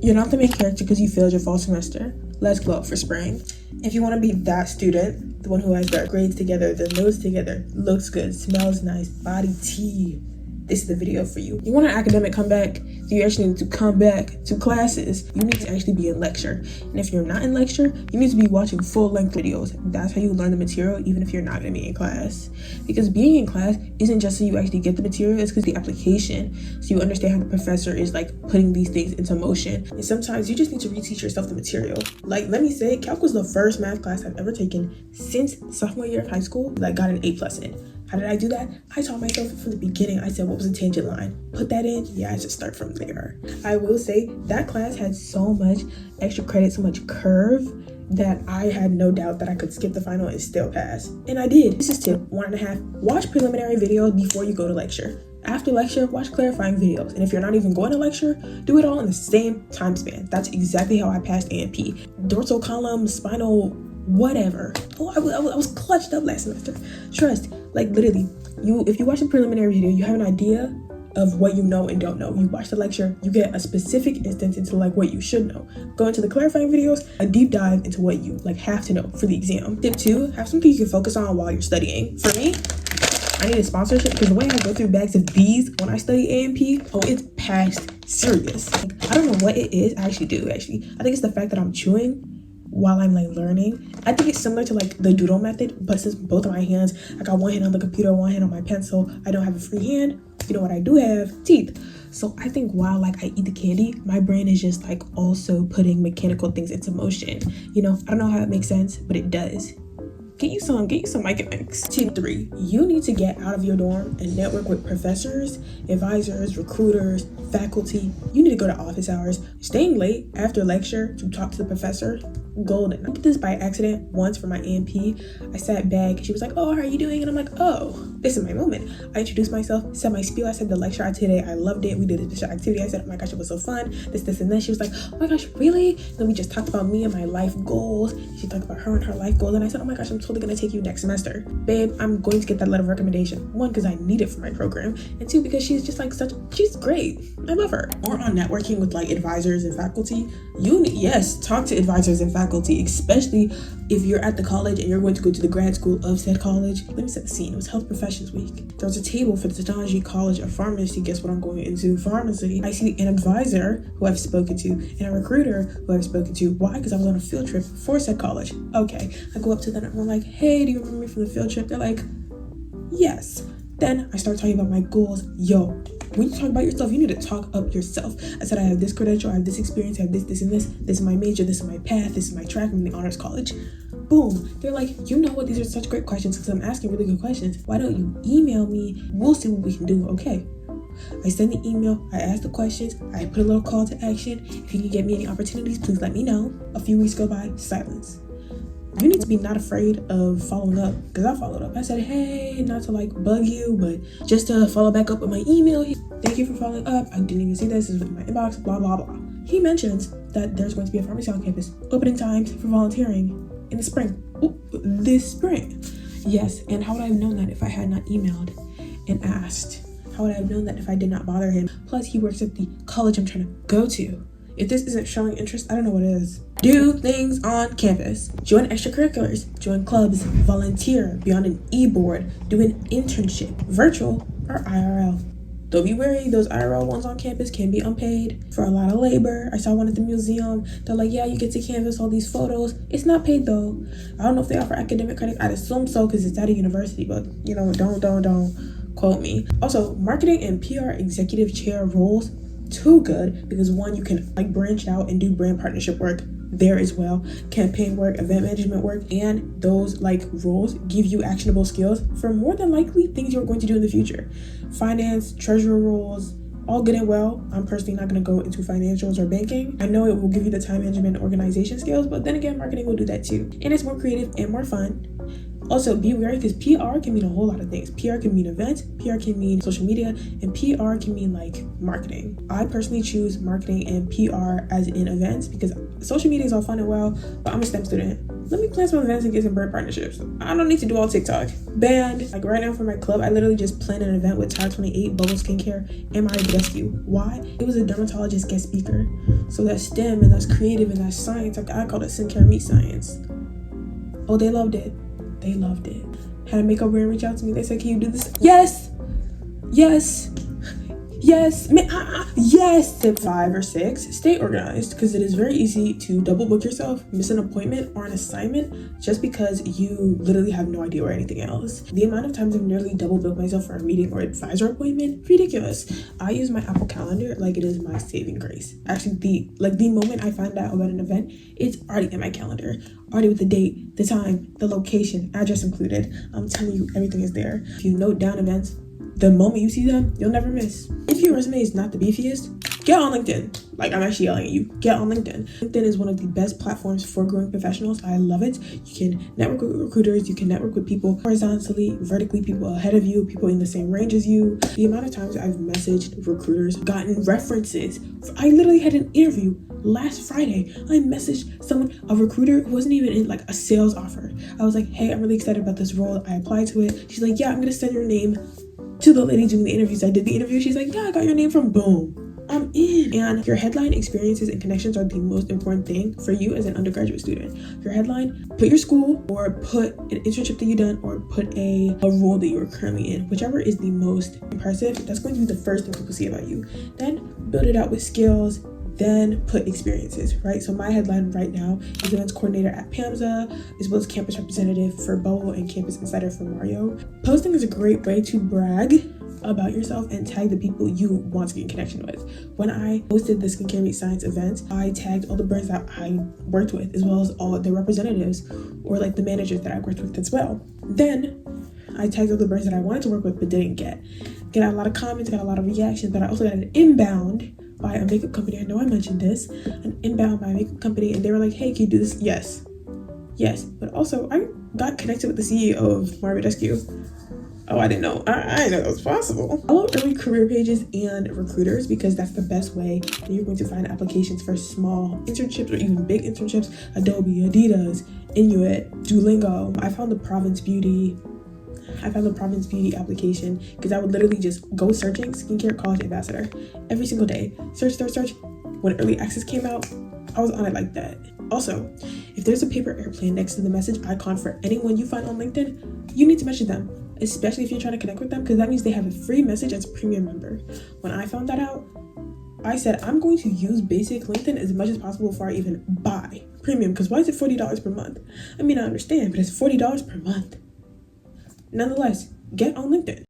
You're not the main character because you failed your fall semester. Let's glow up for spring. If you want to be that student, the one who has their grades together, their nose together, looks good, smells nice, body tea, this is the video for you. You want an academic comeback? You actually need to come back to classes. You need to actually be in lecture. And if you're not in lecture, you need to be watching full-length videos. That's how you learn the material, even if you're not going to be in class. Because being in class isn't just so you actually get the material, it's because the application. So you understand how the professor is like putting these things into motion. And sometimes you just need to reteach yourself the material. Like, let me say, calc was the first math class I've ever taken since sophomore year of high school that I got an A+ in. How did I do that? I taught myself from the beginning. I said, what was a tangent line? Put that in. Yeah, I just start from there. I will say that class had so much extra credit, so much curve, that I had no doubt that I could skip the final and still pass. And I did. This is tip 1.5. Watch preliminary videos before you go to lecture. After lecture, watch clarifying videos. And if you're not even going to lecture, do it all in the same time span. That's exactly how I passed A&P. Dorsal column, spinal, whatever. Oh, I was clutched up last semester. Trust, like literally, if you watch a preliminary video, you have an idea of what you know and don't know. You watch the lecture, you get a specific instance into like what you should know. Go into the clarifying videos, a deep dive into what you like have to know for the exam. Tip 2, have something you can focus on while you're studying. For me, I need a sponsorship because the way I go through bags of B's when I study A&P, oh, it's past serious. Like, I don't know what it is. I actually do. I think it's the fact that I'm chewing while I'm like learning. I think it's similar to like the doodle method, but since both of my hands, I got one hand on the computer, one hand on my pencil, I don't have a free hand. You know what I do have? Teeth. So I think while like I eat the candy, my brain is just like also putting mechanical things into motion. You know, I don't know how it makes sense, but it does. Get you some economics. Tip 3, you need to get out of your dorm and network with professors, advisors, recruiters, faculty. You need to go to office hours. Staying late after lecture to talk to the professor, golden. I did this by accident once for my A&P. I sat back, she was like, oh, how are you doing? And I'm like, oh, this is my moment. I introduced myself, said my spiel. I said the lecture I today, I loved it. We did a special activity. I said, oh my gosh, it was so fun. This, and then she was like, oh my gosh, really? And then we just talked about me and my life goals. She talked about her and her life goals. And I said, oh my gosh, I'm totally gonna take you next semester. Babe, I'm going to get that letter of recommendation. 1, because I need it for my program. And 2, because she's just like she's great. I love her. Or on networking with like advisors and faculty. Yes, talk to advisors and faculty, especially if you're at the college and you're going to go to the grad school of said college. Let me set the scene. It was Health Professions Week. There was a table for the Technology College of Pharmacy. Guess what I'm going into? Pharmacy. I see an advisor who I've spoken to and a recruiter who I've spoken to. Why? Because I was on a field trip for said college. Okay. I go up to them and I'm like, hey, do you remember me from the field trip? They're like, yes. Then I start talking about my goals. Yo, when you talk about yourself, you need to talk up yourself. I said, I have this credential, I have this experience, I have this, and this. This is my major, this is my path, this is my track. I'm in the honors college. Boom. They're like, you know what? These are such great questions because I'm asking really good questions. Why don't you email me? We'll see what we can do. Okay. I send the email, I ask the questions, I put a little call to action. If you can get me any opportunities, please let me know. A few weeks go by, silence. You need to be not afraid of following up, because I followed up. I said, hey, not to like bug you, but just to follow back up with my email. Thank you for following up. I didn't even see this. This is in my inbox, blah, blah, blah. He mentions that there's going to be a pharmacy on campus. Opening times for volunteering in the spring. Ooh, this spring. Yes, and how would I have known that if I had not emailed and asked? How would I have known that if I did not bother him? Plus, he works at the college I'm trying to go to. If this isn't showing interest, I don't know what is. Do things on campus. Join extracurriculars, join clubs, volunteer, be on an e-board, do an internship, virtual or IRL. Don't be wary, those IRL ones on campus can be unpaid for a lot of labor. I saw one at the museum. They're like, yeah, you get to canvas all these photos. It's not paid though. I don't know if they offer academic credit. I'd assume so because it's at a university, but you know, don't quote me. Also, marketing and PR executive chair roles, too good, because 1, you can like branch out and do brand partnership work there as well, campaign work, event management work, and those like roles give you actionable skills for more than likely things you're going to do in the future. Finance, treasurer roles, all good and well. I'm personally not going to go into financials or banking. I know it will give you the time management and organization skills, but then again, marketing will do that too. And it's more creative and more fun. Also, be wary because PR can mean a whole lot of things. PR can mean events, PR can mean social media, and PR can mean like marketing. I personally choose marketing and PR as in events because social media is all fun and well, but I'm a STEM student. Let me plan some events and get some brand partnerships. I don't need to do all TikTok. Band, like right now for my club, I literally just planned an event with Tide 28, Bubble Skincare, and my rescue. Why? It was a dermatologist guest speaker. So that's STEM and that's creative and that's science. Like I call it skincare meets science. Oh, they loved it. They loved it. Had a makeup brand reach out to me. They said, can you do this? Yes. Yes. Yes. Yes. Tip 5 or 6, stay organized because it is very easy to double book yourself, miss an appointment or an assignment just because you literally have no idea or anything else. The amount of times I've nearly double booked myself for a meeting or advisor appointment, ridiculous. I use my Apple Calendar like it is my saving grace. Actually, the moment I find out about an event, it's already in my calendar. Already with the date, the time, the location, address included. I'm telling you, everything is there. If you note down events, the moment you see them, you'll never miss. If your resume is not the beefiest, get on LinkedIn. Like, I'm actually yelling at you. Get on LinkedIn. LinkedIn is one of the best platforms for growing professionals. I love it. You can network with recruiters. You can network with people horizontally, vertically, people ahead of you, people in the same range as you. The amount of times I've messaged recruiters, gotten references. I literally had an interview last Friday. I messaged someone, a recruiter who wasn't even in like a sales offer. I was like, hey, I'm really excited about this role. I applied to it. She's like, yeah, I'm going to send your name to the lady doing the interviews. I did the interview. She's like, yeah, I got your name from boom. I'm in. And your headline, experiences, and connections are the most important thing for you as an undergraduate student. Your headline, put your school or put an internship that you've done or put a role that you're currently in. Whichever is the most impressive, that's going to be the first thing people see about you. Then build it out with skills, then put experiences, right? So my headline right now is events coordinator at PAMSA, as well as campus representative for Bubble and campus insider for Mario. Posting is a great way to brag about yourself and tag the people you want to get in connection with. When I hosted the Skincare Meet Science event, I tagged all the brands that I worked with, as well as all their representatives or like the managers that I worked with as well. Then I tagged all the brands that I wanted to work with but didn't get. Got a lot of comments, got a lot of reactions, but I also got an inbound by a makeup company. I know I mentioned this, an inbound by a makeup company, and they were like, hey, can you do this? Yes. But also I got connected with the CEO of Mario Rescue. Oh, I didn't know. I didn't know that was possible. Follow early career pages and recruiters because that's the best way that you're going to find applications for small internships or even big internships. Adobe, Adidas, Inuit, Duolingo. I found the Province Beauty application because I would literally just go searching skincare college ambassador every single day. Search. When early access came out, I was on it like that. Also, if there's a paper airplane next to the message icon for anyone you find on LinkedIn, you need to mention them, especially if you're trying to connect with them, because that means they have a free message as a premium member. When I found that out, I said I'm going to use basic LinkedIn as much as possible before I even buy premium, because why is it $40 per month? I mean, I understand, but it's $40 per month. Nonetheless, get on LinkedIn.